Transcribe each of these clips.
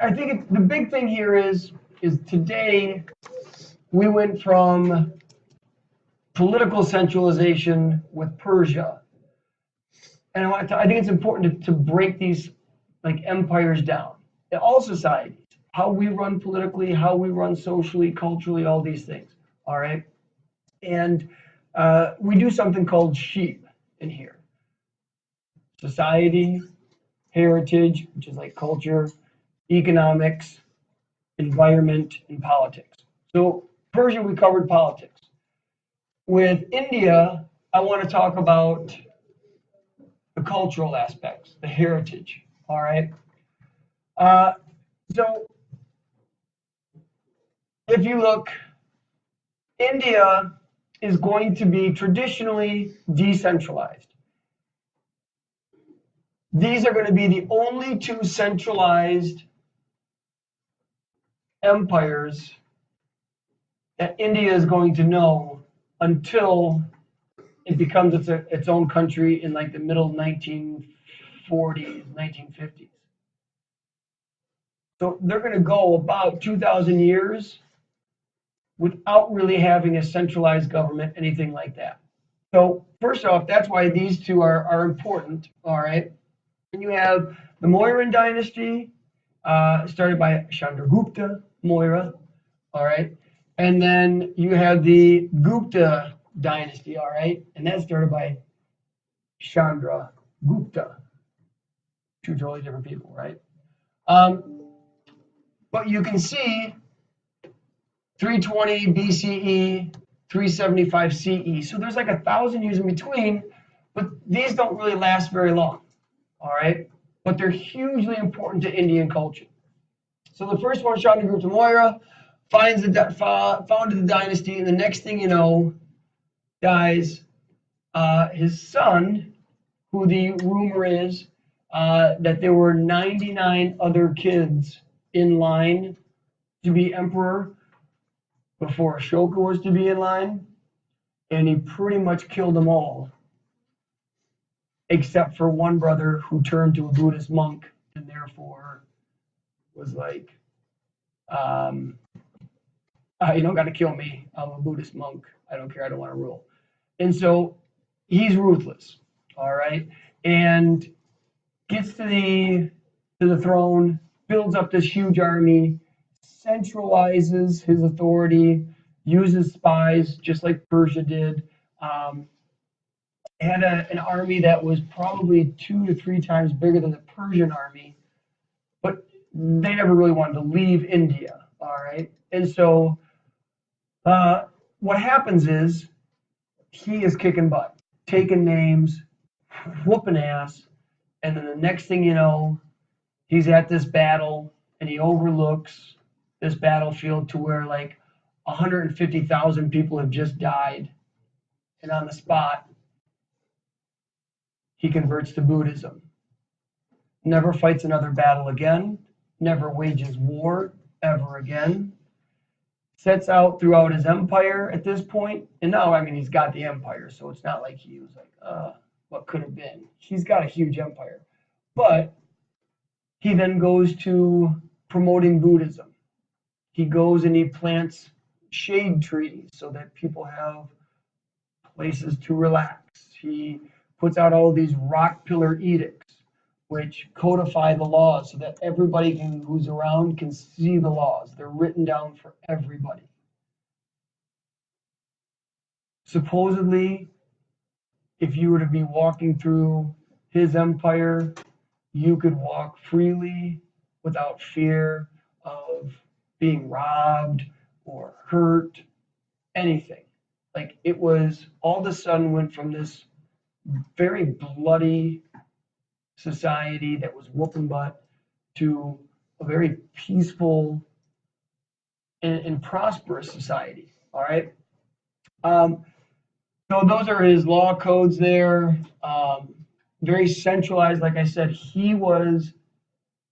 I think the big thing here is today we went from political centralization with Persia, and I think it's important to break these like empires down in all societies, how we run politically, how we run socially, culturally, all these things. All right, and we do something called sheep in here: society, heritage, which is like culture, economics, environment, and politics. So Persia, we covered politics. With India, I want to talk about the cultural aspects, the heritage. All right. Uh, so if you look, India is going to be traditionally decentralized. These are going to be the only two centralized empires that India is going to know until it becomes its own country in like the middle 1940s, 1950s. So they're going to go about 2,000 years without really having a centralized government, anything like that. So first off, that's why these two are important, all right? And you have the Mauryan dynasty, started by Chandragupta Maurya, all right? And then you have the Gupta dynasty, all right? And that's started by Chandragupta. Two totally different people, right? But you can see 320 BCE, 375 CE. So there's like 1,000 years in between, but these don't really last very long, all right? But they're hugely important to Indian culture. So the first one, Chandragupta Maurya, founded the dynasty, and the next thing you know, dies. His son, who the rumor is that there were 99 other kids in line to be emperor before Ashoka was to be in line, and he pretty much killed them all, except for one brother who turned to a Buddhist monk and therefore was like, you don't got to kill me. I'm a Buddhist monk. I don't care. I don't want to rule. And so he's ruthless, all right, and gets to the throne, builds up this huge army, centralizes his authority, uses spies just like Persia did. Had an army that was probably 2 to 3 times bigger than the Persian army, but they never really wanted to leave India, all right? And so what happens is he is kicking butt, taking names, whooping ass, and then the next thing you know, he's at this battle and he overlooks this battlefield to where like 150,000 people have just died. And on the spot, he converts to Buddhism. Never fights another battle again, never wages war ever again. Sets out throughout his empire at this point, and now, I mean, he's got the empire, so it's not like he was like, what could have been. He's got a huge empire. But he then goes to promoting Buddhism. He goes and he plants shade trees so that people have places to relax. He puts out all these rock pillar edicts, which codify the laws so that everybody who's around can see the laws. They're written down for everybody. Supposedly, if you were to be walking through his empire, you could walk freely without fear of being robbed or hurt, anything. Like it was all of a sudden went from this very bloody society that was whooping butt to a very peaceful and prosperous society. All right. So those are his law codes there. Very centralized. Like I said, he was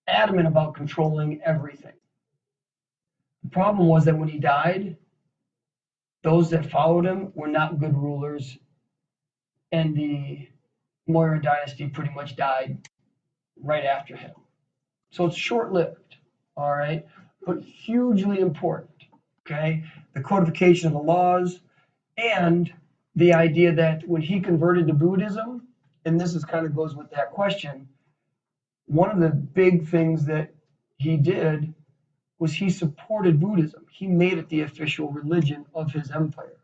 adamant about controlling everything. The problem was that when he died, those that followed him were not good rulers, and the Mauryan dynasty pretty much died right after him. So it's short-lived. all right, but hugely important, okay? The codification of the laws and the idea that when he converted to Buddhism, and this is kind of goes with that question, one of the big things that he did was he supported Buddhism. He made it the official religion of his empire.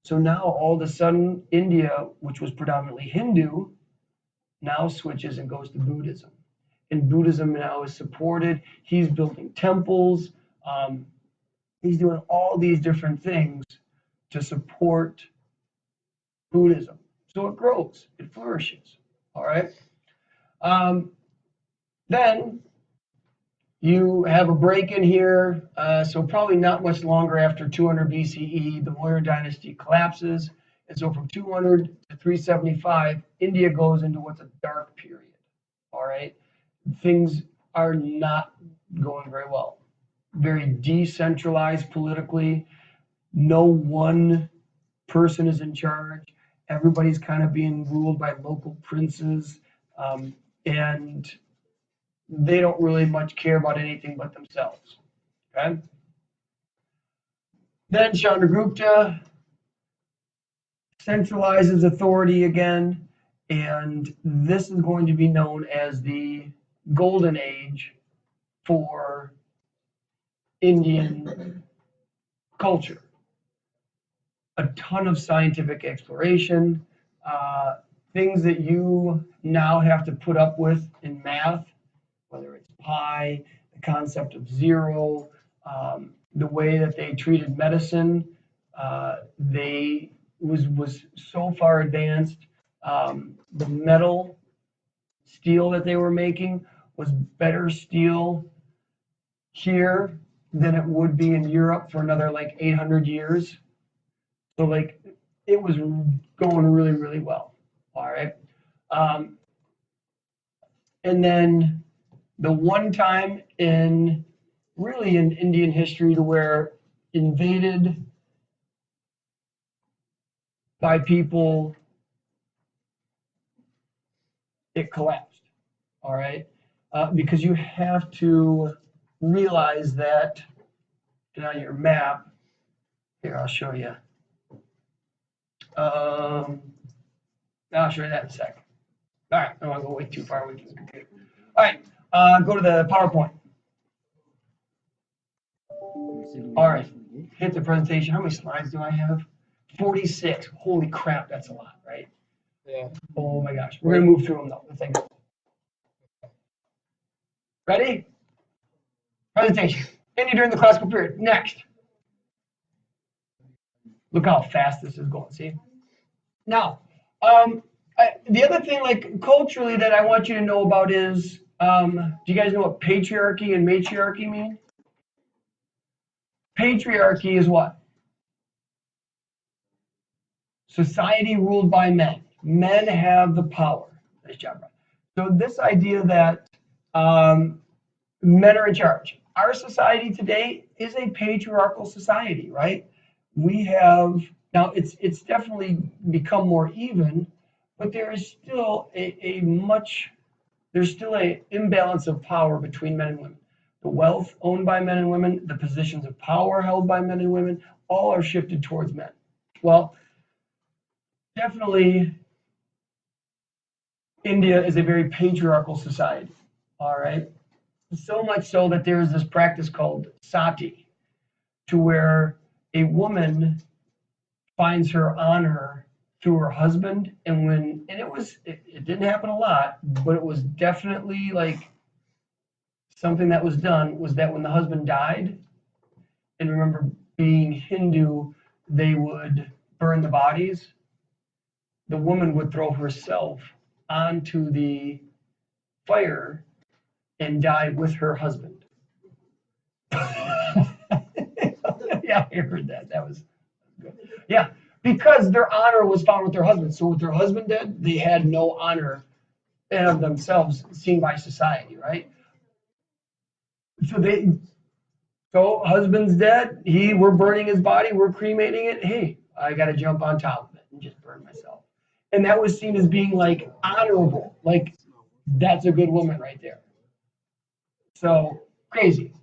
So now all of a sudden, India, which was predominantly Hindu, now switches and goes to Buddhism. And Buddhism now is supported. He's building temples. He's doing all these different things to support Buddhism. So it grows, it flourishes, all right? Then you have a break in here, so probably not much longer after 200 BCE, the Maurya dynasty collapses. And so from 200 to 375, India goes into what's a dark period, all right? Things are not going very well. Very decentralized politically. No one person is in charge. Everybody's kind of being ruled by local princes, and they don't really much care about anything but themselves. Okay. Then Chandragupta centralizes authority again, and this is going to be known as the golden age for Indian culture. A ton of scientific exploration, things that you now have to put up with in math, whether it's pi, the concept of zero, the way that they treated medicine, they was so far advanced. The metal steel that they were making was better steel here than it would be in Europe for another like 800 years. So like it was going really, really well. All right. And then the one time in really in Indian history to where invaded by people, it collapsed. All right. Because you have to realize that on your map, here, I'll show you. I'll show you that in a second. All right, I don't want to go way too far away from the computer. All right, go to the PowerPoint. All right, hit the presentation. How many slides do I have? 46. Holy crap, that's a lot, right? Yeah. Oh my gosh. We're going to move through them though. The thing. Ready? Presentation. India during the classical period. Next. Look how fast this is going. See? Now, the other thing, like culturally, that I want you to know about is, do you guys know what patriarchy and matriarchy mean? Patriarchy is what? Society ruled by men. Men have the power. Nice job, Brian. So this idea that men are in charge. Our society today is a patriarchal society, right? We have, now it's definitely become more even, but there is still there's still an imbalance of power between men and women. The wealth owned by men and women, the positions of power held by men and women, all are shifted towards men. Well, definitely India is a very patriarchal society, all right? So much so that there is this practice called sati, to where a woman finds her honor through her husband, and it didn't happen a lot, but it was definitely like something that was done, was that when the husband died, and remember being Hindu, they would burn the bodies, the woman would throw herself onto the fire and die with her husband. Yeah, I heard that. That was good. Yeah, because their honor was found with their husband. So with their husband dead, they had no honor of themselves seen by society, right? So husband's dead. We're burning his body. We're cremating it. Hey, I got to jump on top of it and just burn myself. And that was seen as being like honorable. Like that's a good woman right there. So Crazy.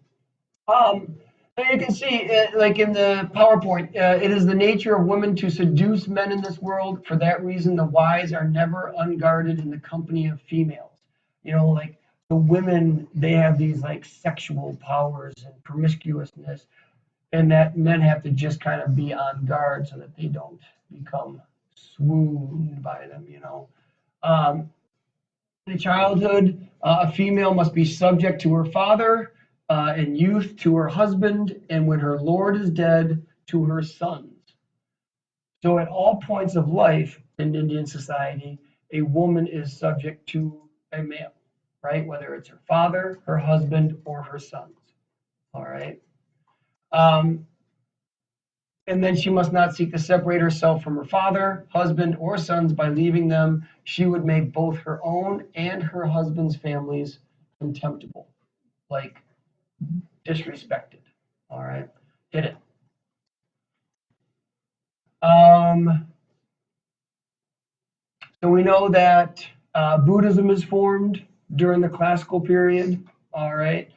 So you can see, like in the PowerPoint, it is the nature of women to seduce men in this world. For that reason, the wise are never unguarded in the company of females. You know, like the women, they have these like sexual powers and promiscuousness, and that men have to just kind of be on guard so that they don't become swooned by them, you know. Um, in childhood, a female must be subject to her father, in youth to her husband, and when her lord is dead, to her sons. So at all points of life in Indian society, a woman is subject to a male, right? Whether it's her father, her husband, or her sons. All right. Um, and then she must not seek to separate herself from her father, husband, or sons by leaving them. She would make both her own and her husband's families contemptible, like disrespected. All right, hit it. Um, so we know that Buddhism is formed during the classical period. All right,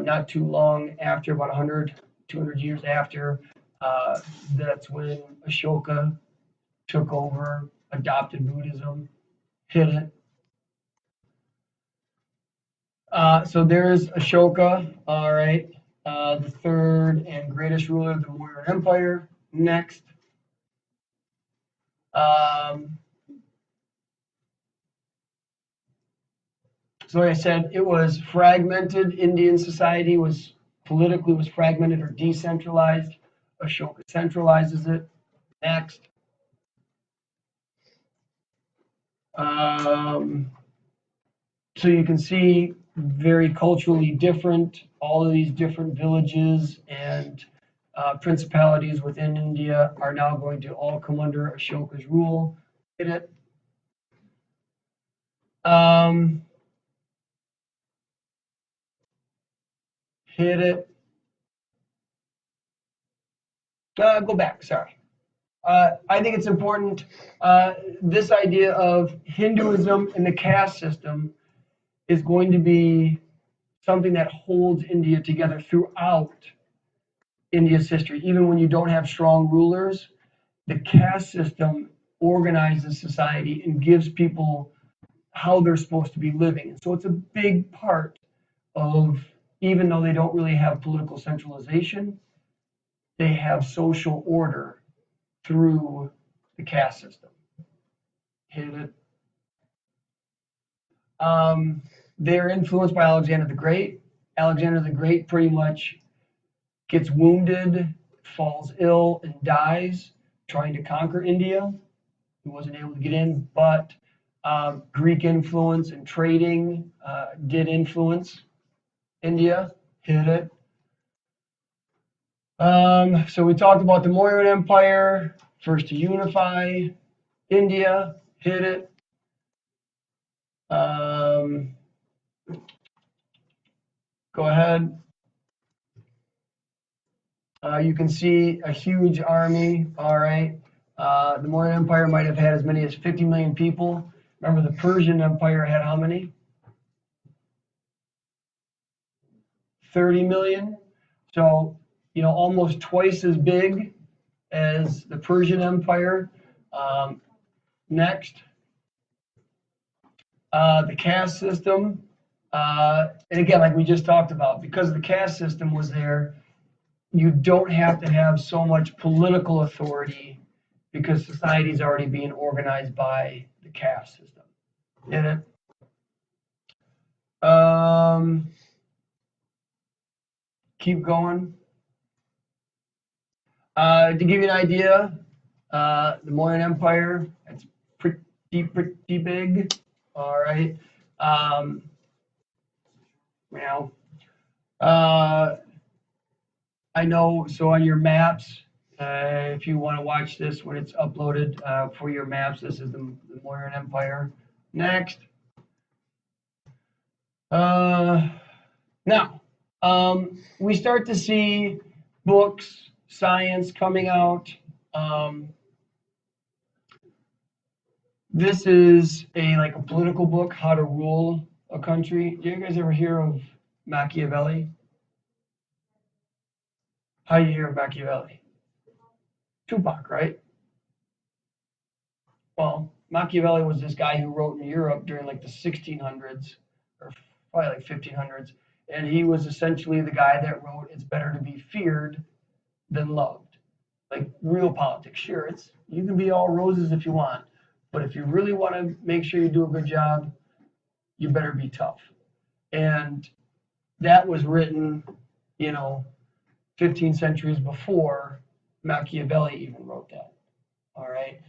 not too long after, about 100, 200 years after. That's when Ashoka took over, adopted Buddhism, hit it. So there's Ashoka, all right, the third and greatest ruler of the Mauryan Empire. Next. Um, so like I said, it was fragmented. Indian society was politically was fragmented or decentralized. Ashoka centralizes it. Next. So you can see very culturally different, all of these different villages and principalities within India are now going to all come under Ashoka's rule. Hit it. Hit it. Go back, sorry. I think it's important, this idea of Hinduism and the caste system is going to be something that holds India together throughout India's history. Even when you don't have strong rulers, the caste system organizes society and gives people how they're supposed to be living. And so it's a big part of, even though they don't really have political centralization, they have social order through the caste system. Hit it. They're influenced by Alexander the Great. Alexander the Great pretty much gets wounded, falls ill, and dies trying to conquer India. He wasn't able to get in, but Greek influence and trading did influence India. Hit it. So we talked about the Mauryan Empire, first to unify India. Hit it. Go ahead. You can see a huge army. All right. The Mauryan Empire might have had as many as 50 million people. Remember, the Persian Empire had how many? 30 million. So, you know, almost twice as big as the Persian Empire. Next, the caste system. And again, like we just talked about, because the caste system was there, you don't have to have so much political authority because society is already being organized by the caste system. Get it? Keep going. To give you an idea, the Mauryan Empire, it's pretty big. All right. Now, I know, so on your maps, if you want to watch this when it's uploaded for your maps, this is the Mauryan Empire. Next. Now, we start to see books, science coming out. This is like a political book, How to Rule a Country. Do you guys ever hear of Machiavelli? How you hear of Machiavelli? Tupac, right? Well, Machiavelli was this guy who wrote in Europe during like the 1600s, or probably like 1500s, and he was essentially the guy that wrote "It's better to be feared than loved." Like real politics. Sure, you can be all roses if you want, but if you really want to make sure you do a good job, you better be tough. And that was written, 15 centuries before Machiavelli even wrote that. All right.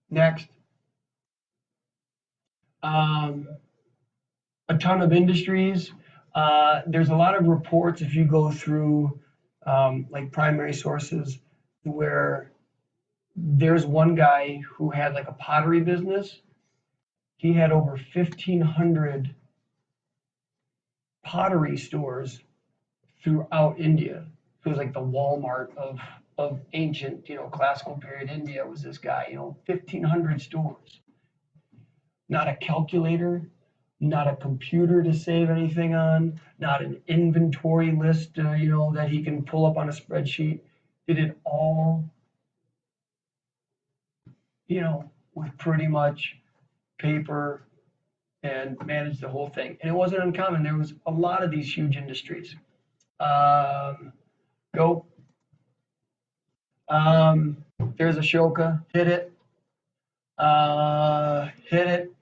Next. A ton of industries. There's a lot of reports if you go through like primary sources where there's one guy who had like a pottery business. He had over 1,500 pottery stores throughout India. It was like the Walmart of ancient, classical period India was this guy, 1,500 stores. Not a calculator, not a computer to save anything on, not an inventory list, that he can pull up on a spreadsheet. Did it all, with pretty much paper and managed the whole thing. And it wasn't uncommon. There was a lot of these huge industries. Go. There's Ashoka. Hit it. Hit it.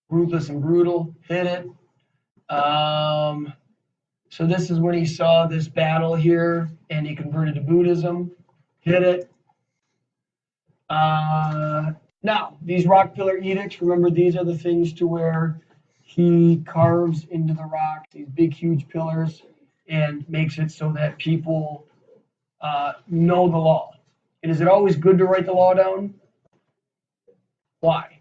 Ruthless and brutal. Hit it. So this is when he saw this battle here and he converted to Buddhism. Hit it. Now, these rock pillar edicts, remember these are the things to where he carves into the rock these big, huge pillars and makes it so that people know the law. And is it always good to write the law down? Why?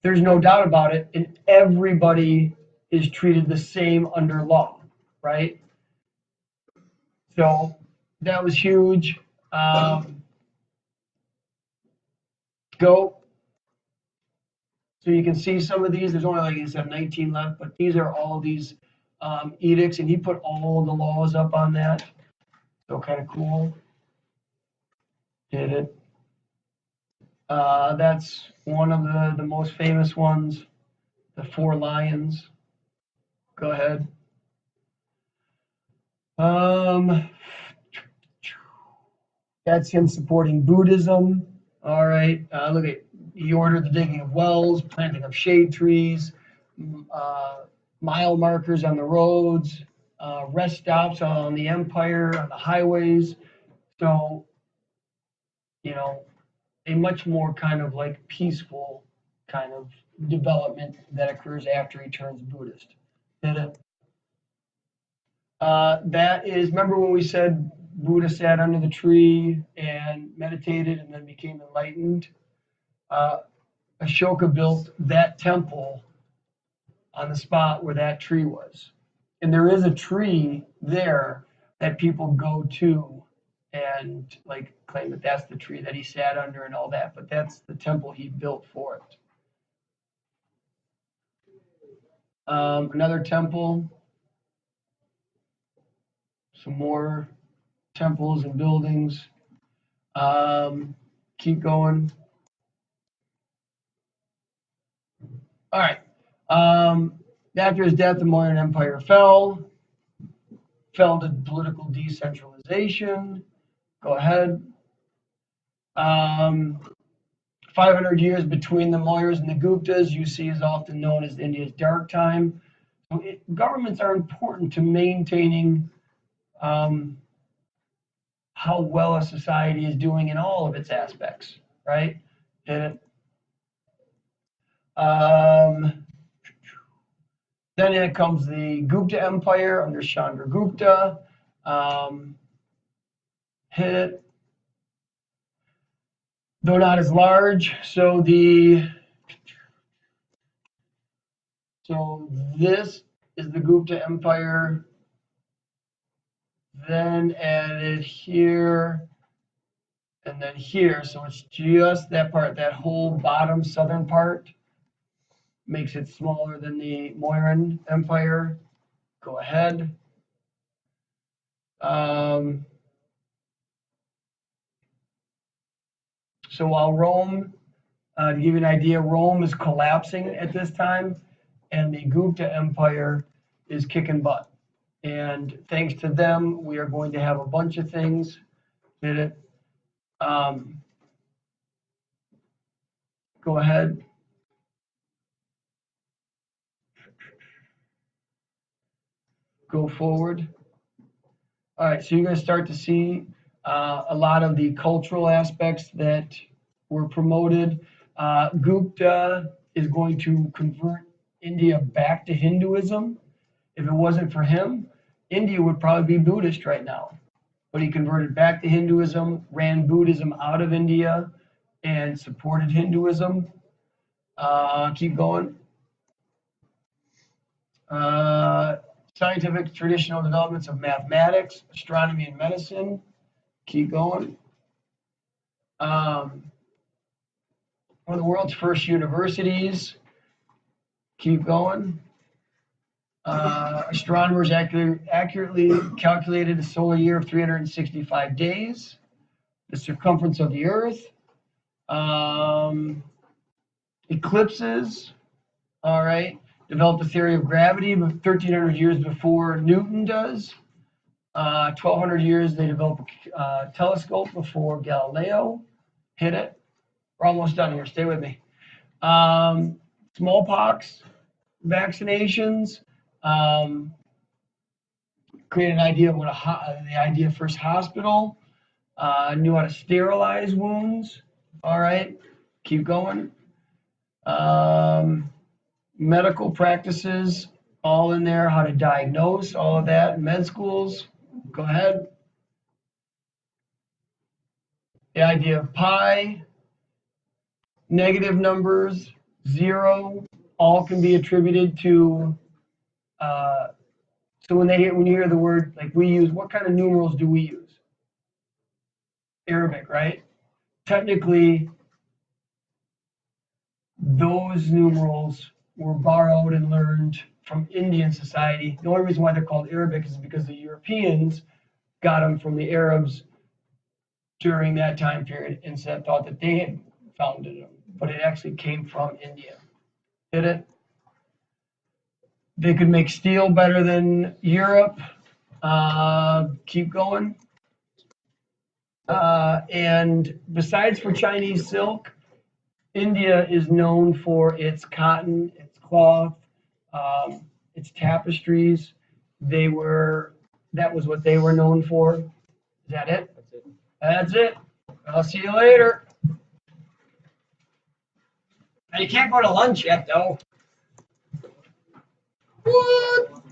There's no doubt about it, and everybody is treated the same under law, right? So that was huge. Go. So you can see some of these. There's only, like I said, 19 left, but these are all these edicts, and he put all the laws up on that. So kind of cool. Did it. That's one of the most famous ones, the 4 lions. Go ahead. That's him supporting Buddhism. All right. Look at, he ordered the digging of wells, planting of shade trees, mile markers on the roads, rest stops on the empire, on the highways. So, a much more kind of like peaceful kind of development that occurs after he turns Buddhist. That is, remember when we said Buddha sat under the tree and meditated and then became enlightened? Ashoka built that temple on the spot where that tree was. And there is a tree there that people go to and like claim that that's the tree that he sat under and all that, but that's the temple he built for it. Another temple, some more temples and buildings. Keep going. All right. After his death, the Mauryan Empire fell to political decentralization. Go ahead. 500 years between the Mauryas and the Guptas, you see, is often known as India's dark time. So governments are important to maintaining how well a society is doing in all of its aspects, right? Then in comes the Gupta Empire under Chandragupta. Hit it. Though not as large. So this is the Gupta Empire. Then added here and then here. So it's just that part, that whole bottom southern part. makes it smaller than the Moiran Empire. Go ahead. So while Rome, to give you an idea, Rome is collapsing at this time, and the Gupta Empire is kicking butt. And thanks to them, we are going to have a bunch of things that go ahead. Go forward. All right, so you're going to start to see a lot of the cultural aspects that were promoted. Gupta is going to convert India back to Hinduism. If it wasn't for him, India would probably be Buddhist right now. But he converted back to Hinduism, ran Buddhism out of India, and supported Hinduism. Keep going. Scientific traditional developments of mathematics, astronomy, and medicine. Keep going. One of the world's first universities. Keep going. Astronomers accurately calculated a solar year of 365 days. The circumference of the Earth. Eclipses. All right. Developed a theory of gravity 1,300 years before Newton does. 1,200 years they developed a telescope before Galileo. Hit it. We're almost done here. Stay with me. Smallpox vaccinations. Created an idea of what the idea of first hospital. Knew how to sterilize wounds. All right. Keep going. Medical practices, all in there, how to diagnose, all of that, med schools. Go ahead. The idea of pi, negative numbers, 0, all can be attributed to, so when you hear the word, like we use, what kind of numerals do we use? Arabic, right? Technically, those numerals were borrowed and learned from Indian society. The only reason why they're called Arabic is because the Europeans got them from the Arabs during that time period and thought that they had founded them, but it actually came from India. Did it? They could make steel better than Europe. Keep going. And besides for Chinese silk, India is known for its cotton, its cloth, its tapestries. That was what they were known for. Is that it? That's it. That's it. I'll see you later. Now you can't go to lunch yet, though. What?